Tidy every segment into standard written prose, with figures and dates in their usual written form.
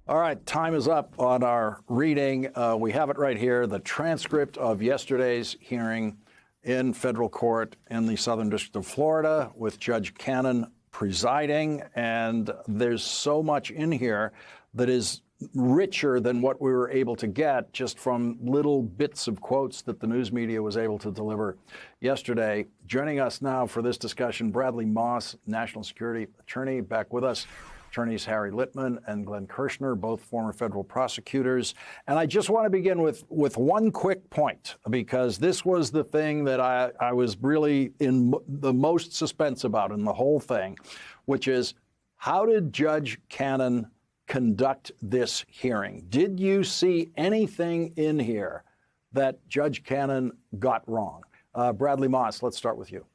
All right, time is up on our reading. We have it right here, the transcript of yesterday's hearing in federal court in the Southern District of Florida with Judge Cannon presiding. And there's so much in here that is richer than what we were able to get just from little bits of quotes that the news media was able to deliver yesterday. Joining us now for this discussion, Bradley Moss, national security attorney, back with us. Attorneys Harry Litman and Glenn Kirshner, both former federal prosecutors. And I just want to begin with one quick point, because this was the thing that I was really in the most suspense about in the whole thing, which is, how did Judge Cannon conduct this hearing? Did you see anything in here that Judge Cannon got wrong? Bradley Moss, let's start with you.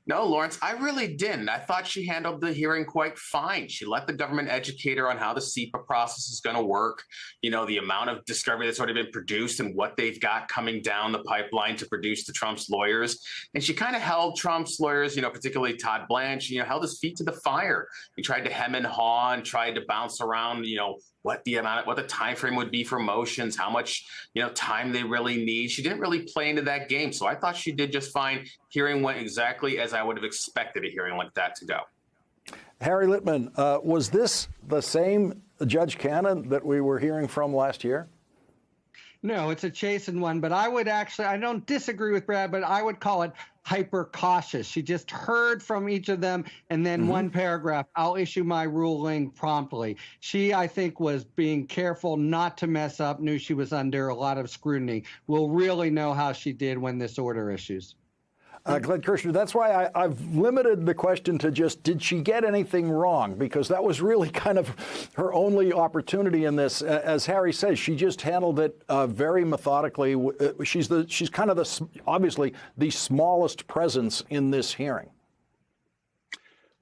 No, Lawrence, I really didn't. I thought she handled the hearing quite fine. She let the government educate her on how the CIPA process is going to work, you know, the amount of discovery that's already been produced and what they've got coming down the pipeline to produce to Trump's lawyers. And she kind of held Trump's lawyers, you know, particularly Todd Blanche, you know, held his feet to the fire. He tried to hem and haw and tried to bounce around, you know, what the time frame would be for motions, how much, you know, time they really need. She didn't really play into that game. So I thought she did just fine. Hearing went exactly as I would have expected a hearing like that to go. Harry Litman, was this the same Judge Cannon that we were hearing from last year? No, it's a chastened one, but I don't disagree with Brad, but I would call it hyper cautious. She just heard from each of them, and then one paragraph, I'll issue my ruling promptly. She, I think, was being careful not to mess up, knew she was under a lot of scrutiny. We'll really know how she did when this order issues. Glenn Kirshner, that's why I've limited the question to just, did she get anything wrong? Because that was really kind of her only opportunity in this. As Harry says, she just handled it very methodically. She's kind of obviously the smallest presence in this hearing.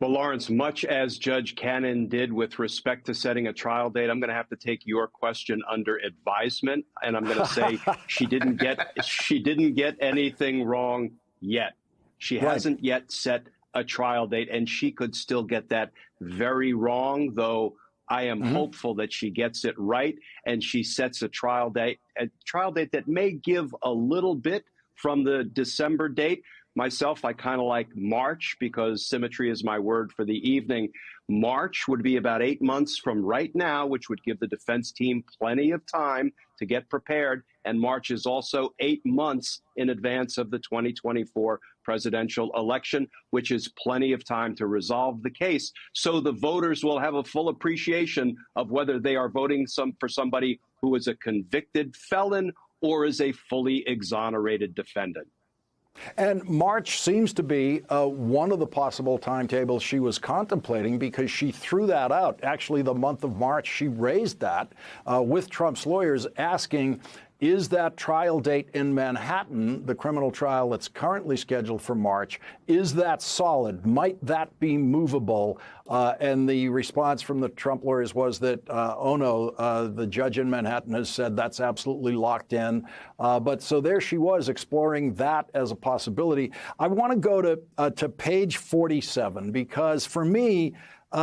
Well, Lawrence, much as Judge Cannon did with respect to setting a trial date, I'm going to have to take your question under advisement, and I'm going to say she didn't get anything wrong yet. She hasn't yet set a trial date, and she could still get that very wrong, though I am hopeful that she gets it right and she sets a trial date that may give a little bit from the December date. Myself, I kind of like March, because symmetry is my word for the evening. March would be about 8 months from right now, which would give the defense team plenty of time to get prepared. And March is also 8 months in advance of the 2024 presidential election, which is plenty of time to resolve the case. So the voters will have a full appreciation of whether they are voting for somebody who is a convicted felon or is a fully exonerated defendant. And March seems to be one of the possible timetables she was contemplating, because she threw that out. Actually, the month of March, she raised that with Trump's lawyers, asking, is that trial date in Manhattan, the criminal trial that's currently scheduled for March, is that solid? Might that be movable? And the response from the Trump lawyers was that, oh no, the judge in Manhattan has said that's absolutely locked in. But so there she was, exploring that as a possibility. I want to go to page 47, because for me,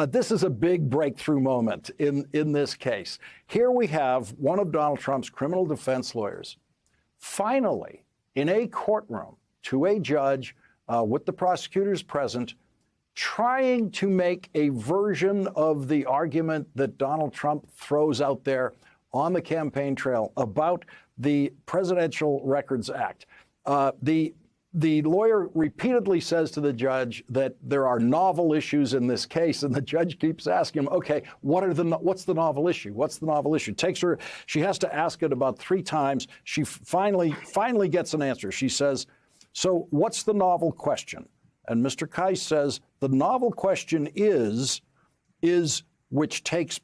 this is a big breakthrough moment in this case. Here we have one of Donald Trump's criminal defense lawyers finally in a courtroom to a judge with the prosecutors present, trying to make a version of the argument that Donald Trump throws out there on the campaign trail about the Presidential Records Act. The lawyer repeatedly says to the judge that there are novel issues in this case, and the judge keeps asking him, okay, what's the novel issue? What's the novel issue? She has to ask it about 3 times. She finally gets an answer. She says, so what's the novel question? And Mr. Keiss says, the novel question is which takes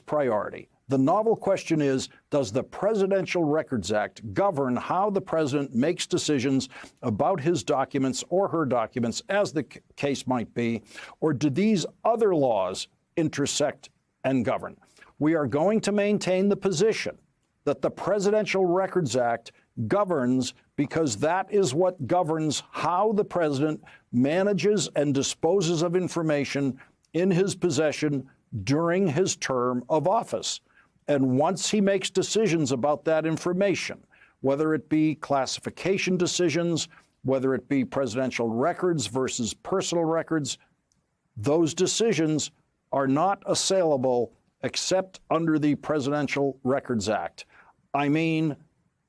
priority. The novel question is, does the Presidential Records Act govern how the president makes decisions about his documents or her documents, as the case might be, or do these other laws intersect and govern? We are going to maintain the position that the Presidential Records Act governs, because that is what governs how the president manages and disposes of information in his possession during his term of office. And once he makes decisions about that information, whether it be classification decisions, whether it be presidential records versus personal records, those decisions are not assailable except under the Presidential Records Act. I mean,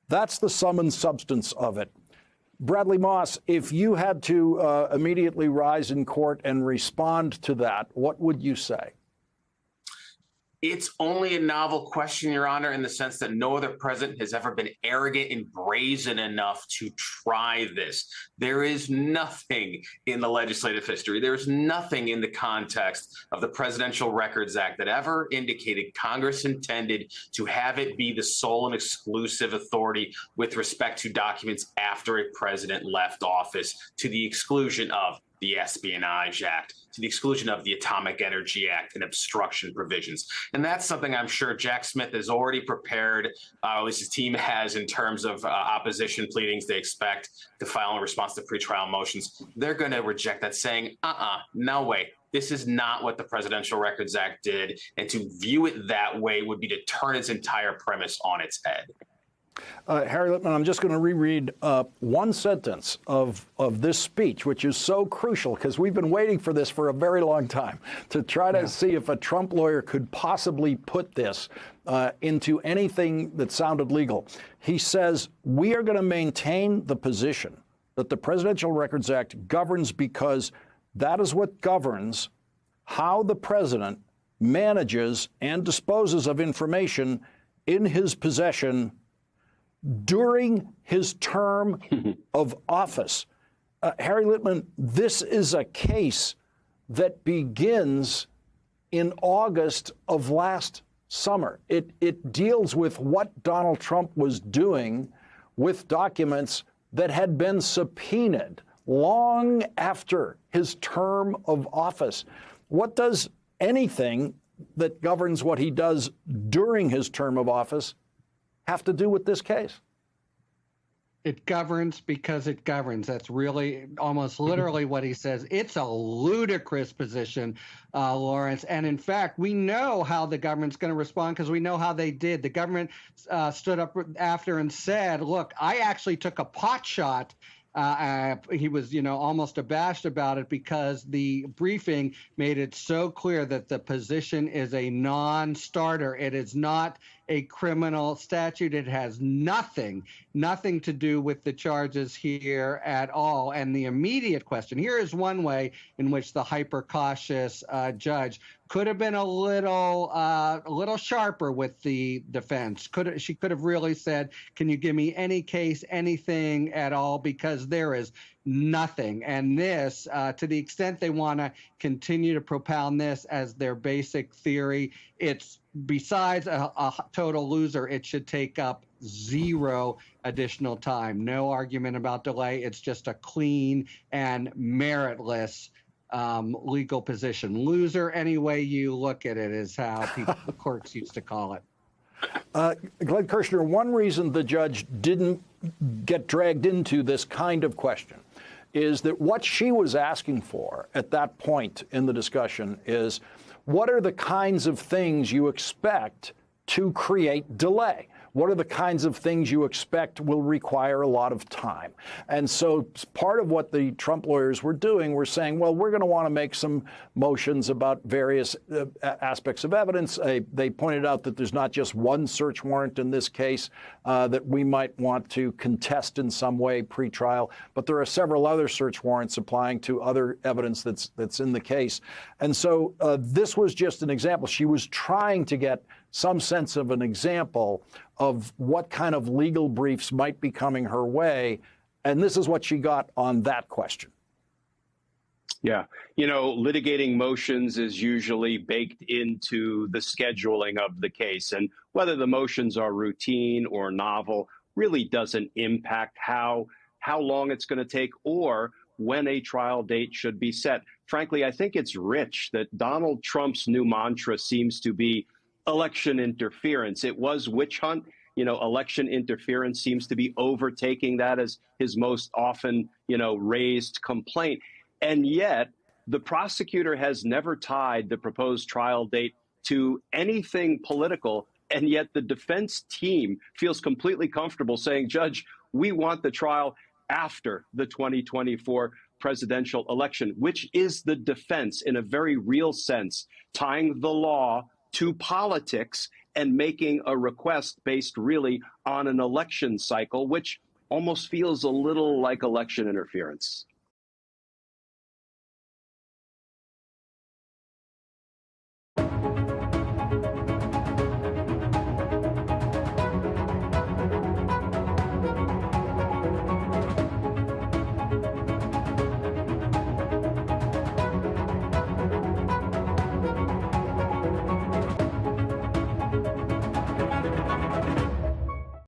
that's the sum and substance of it. Bradley Moss, if you had to immediately rise in court and respond to that, what would you say? It's only a novel question, Your Honor, in the sense that no other president has ever been arrogant and brazen enough to try this. There is nothing in the legislative history, there's nothing in the context of the Presidential Records Act that ever indicated Congress intended to have it be the sole and exclusive authority with respect to documents after a president left office, to the exclusion of the Espionage Act, to the exclusion of the Atomic Energy Act and obstruction provisions. And that's something I'm sure Jack Smith has already prepared, or at least his team has, in terms of opposition pleadings they expect to file in response to pretrial motions. They're going to reject that, saying, no way. This is not what the Presidential Records Act did. And to view it that way would be to turn its entire premise on its head. Harry Litman, I'm just going to reread one sentence of this speech, which is so crucial because we've been waiting for this for a very long time to try to see if a Trump lawyer could possibly put this into anything that sounded legal. He says, we are going to maintain the position that the Presidential Records Act governs because that is what governs how the president manages and disposes of information in his possession during his term of office. Harry Litman, this is a case that begins in August of last summer. It deals with what Donald Trump was doing with documents that had been subpoenaed long after his term of office. What does anything that governs what he does during his term of office have to do with this case? It governs because it governs. That's really almost literally what he says. It's a ludicrous position, Lawrence. And in fact, we know how the government's going to respond because we know how they did. The government stood up after and said, look, I actually took a pot shot. He was, almost abashed about it because the briefing made it so clear that the position is a non-starter. It is not a criminal statute. It has nothing to do with the charges here at all. And the immediate question here is one way in which the hyper-cautious judge could have been a little sharper with the defense. She could have really said, can you give me any case, anything at all? Because there is nothing. And this, to the extent they want to continue to propound this as their basic theory, it's besides a total loser, it should take up zero additional time. No argument about delay. It's just a clean and meritless legal position. Loser, any way you look at it, is how the courts used to call it. Glenn Kirshner, one reason the judge didn't get dragged into this kind of question is that what she was asking for at that point in the discussion is, what are the kinds of things you expect to create delay? What are the kinds of things you expect will require a lot of time? And so part of what the Trump lawyers were doing were saying, well, we're going to want to make some motions about various aspects of evidence. They pointed out that there's not just one search warrant in this case that we might want to contest in some way pre-trial, but there are several other search warrants applying to other evidence that's in the case. And so this was just an example. She was trying to get some sense of an example of what kind of legal briefs might be coming her way. And this is what she got on that question. Yeah. Litigating motions is usually baked into the scheduling of the case. And whether the motions are routine or novel really doesn't impact how long it's going to take or when a trial date should be set. Frankly, I think it's rich that Donald Trump's new mantra seems to be election interference. It was witch hunt. Election interference seems to be overtaking that as his most often, raised complaint. And yet The prosecutor has never tied the proposed trial date to anything political, and yet the defense team feels completely comfortable saying, Judge, we want the trial after the 2024 presidential election, which is the defense in a very real sense, tying the law to politics and making a request based really on an election cycle, which almost feels a little like election interference.